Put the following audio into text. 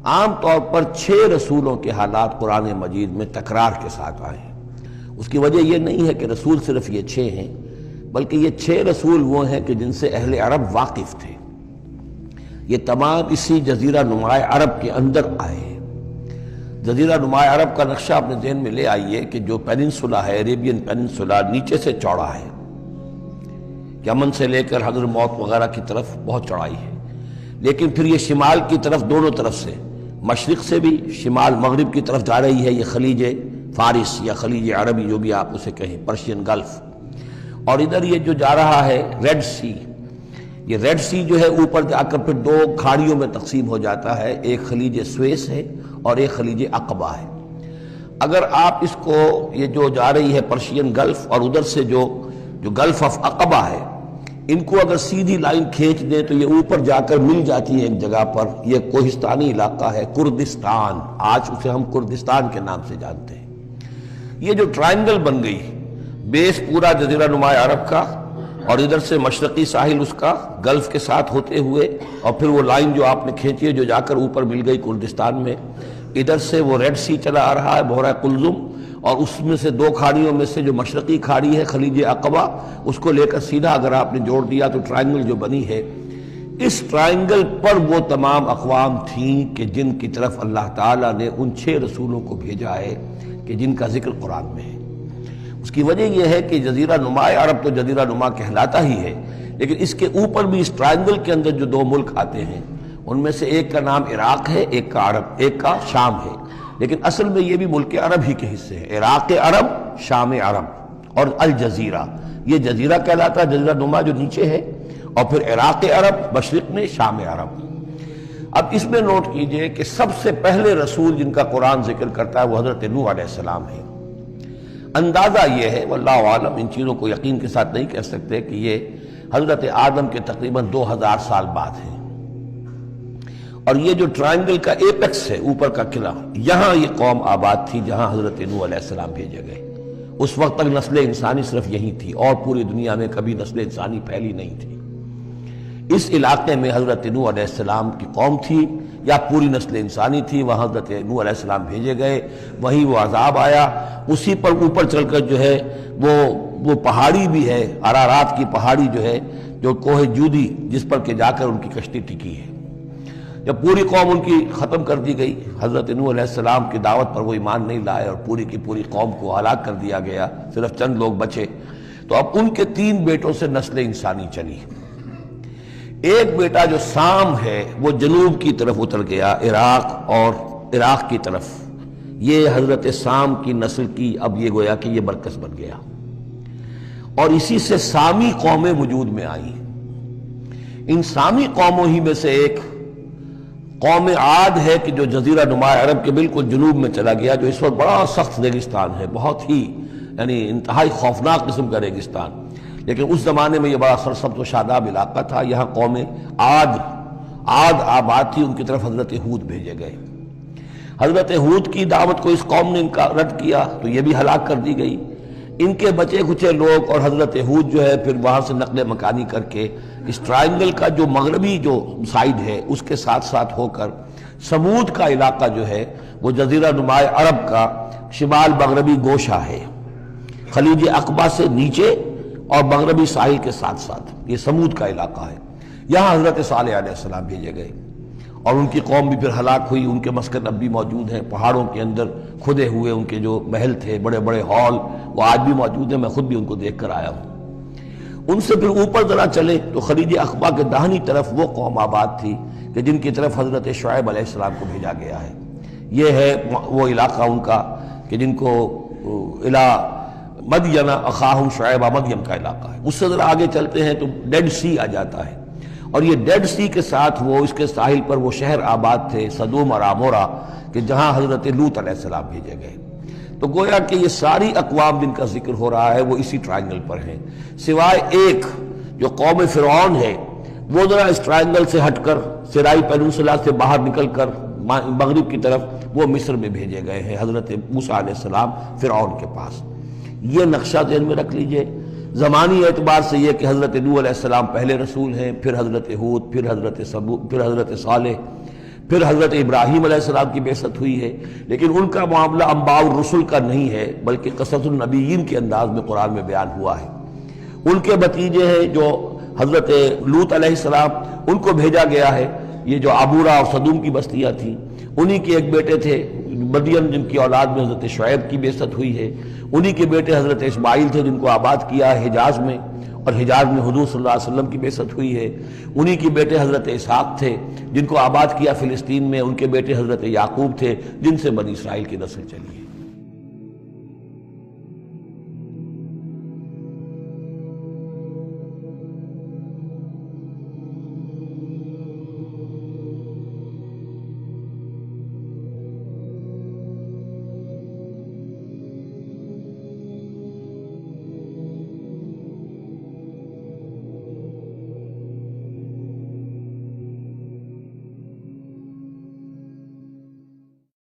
عام طور پر 6 رسولوں کے حالات قرآن مجید میں تکرار کے ساتھ آئے ہیں۔ اس کی وجہ یہ نہیں ہے کہ رسول صرف یہ 6 ہیں، بلکہ یہ 6 رسول وہ ہیں کہ جن سے اہل عرب واقف تھے۔ یہ تمام اسی جزیرہ نماء عرب کے اندر آئے ہیں۔ جزیرہ نماء عرب کا نقشہ اپنے ذہن میں لے آئیے کہ جو پیننسولا ہے، عربین پیننسولا، نیچے سے چوڑا ہے، یمن سے لے کر حضر موت وغیرہ کی طرف بہت چوڑائی ہے، لیکن پھر یہ شمال کی طرف دونوں طرف سے، مشرق سے بھی شمال مغرب کی طرف جا رہی ہے۔ یہ خلیج فارس یا خلیج عربی جو بھی آپ اسے کہیں، پرشین گلف، اور ادھر یہ جو جا رہا ہے ریڈ سی، یہ ریڈ سی جو ہے اوپر جا کر پھر 2 کھاڑیوں میں تقسیم ہو جاتا ہے، ایک خلیج سویس ہے اور ایک خلیج عقبہ ہے۔ اگر آپ اس کو یہ جو جا رہی ہے پرشین گلف اور ادھر سے جو گلف آف عقبہ ہے، ان کو اگر سیدھی لائن کھینچ دیں تو یہ اوپر جا کر مل جاتی ہے ایک جگہ پر۔ یہ کوہستانی علاقہ ہے، کردستان، آج اسے ہم کردستان کے نام سے جانتے ہیں۔ یہ جو ٹرائنگل بن گئی، بیس پورا جزیرہ نماء عرب کا، اور ادھر سے مشرقی ساحل اس کا گلف کے ساتھ ہوتے ہوئے، اور پھر وہ لائن جو آپ نے کھینچی ہے جو جا کر اوپر مل گئی کردستان میں، ادھر سے وہ ریڈ سی چلا آ رہا ہے، بحیرہ قلزم، اور اس میں سے 2 کھاڑیوں میں سے جو مشرقی کھاڑی ہے خلیج عقبہ، اس کو لے کر سیدھا اگر آپ نے جوڑ دیا تو ٹرائنگل جو بنی ہے، اس ٹرائنگل پر وہ تمام اقوام تھیں کہ جن کی طرف اللہ تعالیٰ نے ان 6 رسولوں کو بھیجا ہے کہ جن کا ذکر قرآن میں ہے۔ اس کی وجہ یہ ہے کہ جزیرہ نماء عرب تو جزیرہ نما کہلاتا ہی ہے، لیکن اس کے اوپر بھی اس ٹرائنگل کے اندر جو 2 ملک آتے ہیں، ان میں سے ایک کا نام عراق ہے، ایک کا عرب، ایک کا شام ہے، لیکن اصل میں یہ بھی ملک عرب ہی کے حصے ہیں۔ عراق عرب، شام عرب اور الجزیرہ، یہ جزیرہ کہلاتا ہے، جزیرہ نما جو نیچے ہے، اور پھر عراق عرب مشرق میں، شام عرب۔ اب اس میں نوٹ کیجئے کہ سب سے پہلے رسول جن کا قرآن ذکر کرتا ہے وہ حضرت نوح علیہ السلام ہے۔ اندازہ یہ ہے، واللہ عالم، ان چیزوں کو یقین کے ساتھ نہیں کہہ سکتے، کہ یہ حضرت آدم کے تقریباً 2000 سال بعد ہے، اور یہ جو ٹرائنگل کا ایپیکس ہے، اوپر کا قلعہ، یہاں یہ قوم آباد تھی جہاں حضرت نوح علیہ السلام بھیجے گئے۔ اس وقت تک نسل انسانی صرف یہی تھی، اور پوری دنیا میں کبھی نسل انسانی پھیلی نہیں تھی۔ اس علاقے میں حضرت نوح علیہ السلام کی قوم تھی، یا پوری نسل انسانی تھی، وہاں حضرت نوح علیہ السلام بھیجے گئے، وہیں وہ عذاب آیا۔ اسی پر اوپر چل کر جو ہے وہ پہاڑی بھی ہے، ارارات کی پہاڑی جو ہے، جو کوہ جودی، جس پر کہ جا کر ان کی کشتی ٹکی ہے۔ جب پوری قوم ان کی ختم کر دی گئی، حضرت نوح علیہ السلام کی دعوت پر وہ ایمان نہیں لائے، اور پوری کی پوری قوم کو ہلاک کر دیا گیا، صرف چند لوگ بچے، تو اب ان کے 3 بیٹوں سے نسل انسانی چلی۔ ایک بیٹا جو سام ہے وہ جنوب کی طرف اتر گیا، عراق کی طرف، یہ حضرت سام کی نسل کی اب یہ گویا کہ یہ مرکز بن گیا، اور اسی سے سامی قومیں وجود میں آئیں۔ ان سامی قوموں ہی میں سے ایک قوم عاد ہے کہ جو جزیرہ نماء عرب کے بالکل جنوب میں چلا گیا، جو اس وقت بڑا سخت ریگستان ہے، بہت ہی یعنی انتہائی خوفناک قسم کا ریگستان، لیکن اس زمانے میں یہ بڑا سرسبز و شاداب علاقہ تھا۔ یہاں قوم عاد آباد تھی، ان کی طرف حضرت ہود بھیجے گئے۔ حضرت ہود کی دعوت کو اس قوم نے رد کیا تو یہ بھی ہلاک کر دی گئی۔ ان کے بچے کچے لوگ اور حضرت ہود جو ہے پھر وہاں سے نقل مکانی کر کے اس ٹرائنگل کا جو مغربی جو سائڈ ہے اس کے ساتھ ساتھ ہو کر سمود کا علاقہ جو ہے وہ جزیرہ نماء عرب کا شمال مغربی گوشہ ہے، خلیج عقبہ سے نیچے اور مغربی ساحل کے ساتھ ساتھ یہ سمود کا علاقہ ہے۔ یہاں حضرت صالح علیہ السلام بھیجے گئے، اور ان کی قوم بھی پھر ہلاک ہوئی۔ ان کے مسکن اب بھی موجود ہیں، پہاڑوں کے اندر کھدے ہوئے ان کے جو محل تھے، بڑے بڑے ہال، وہ آج بھی موجود ہیں، میں خود بھی ان کو دیکھ کر آیا ہوں۔ ان سے پھر اوپر ذرا چلے تو خلیج عقبہ کے داہنی طرف وہ قوم آباد تھی کہ جن کی طرف حضرت شعیب علیہ السلام کو بھیجا گیا ہے۔ یہ ہے وہ علاقہ ان کا کہ جن کو مدین اخاہم شعیب، مدین کا علاقہ ہے۔ اس سے ذرا آگے چلتے ہیں تو ڈیڈ سی آ جاتا ہے، اور یہ ڈیڈ سی کے ساتھ وہ اس کے ساحل پر وہ شہر آباد تھے، سدوم اور عمورہ، کہ جہاں حضرت لوط علیہ السلام بھیجے گئے۔ تو گویا کہ یہ ساری اقوام جن کا ذکر ہو رہا ہے وہ اسی ٹرائنگل پر ہیں، سوائے ایک جو قوم فرعون ہے، وہ ذرا اس ٹرائنگل سے ہٹ کر سینائی پیننسولا سے باہر نکل کر مغرب کی طرف وہ مصر میں بھیجے گئے ہیں، حضرت موسیٰ علیہ السلام فرعون کے پاس۔ یہ نقشہ ذہن میں رکھ لیجئے۔ زمانی اعتبار سے یہ کہ حضرت نوح علیہ السلام پہلے رسول ہیں، پھر حضرت ہود، پھر حضرت صالح، پھر حضرت ابراہیم علیہ السلام کی بعثت ہوئی ہے، لیکن ان کا معاملہ انباء الرسل کا نہیں ہے بلکہ قصص النبیین کے انداز میں قرآن میں بیان ہوا ہے۔ ان کے بھتیجے ہیں جو حضرت لوط علیہ السلام، ان کو بھیجا گیا ہے، یہ جو عبورہ اور صدوم کی بستیاں تھیں، انہی کے ایک بیٹے تھے مدین جن کی اولاد میں حضرت شعیب کی بعثت ہوئی ہے، انہی کے بیٹے حضرت اسماعیل تھے جن کو آباد کیا ہے حجاز میں، اور حجاز میں حضور صلی اللہ علیہ وسلم کی بعثت ہوئی ہے، انہی کے بیٹے حضرت اسحاق تھے جن کو آباد کیا فلسطین میں، ان کے بیٹے حضرت یعقوب تھے جن سے بنی اسرائیل کی نسل چلی ہے۔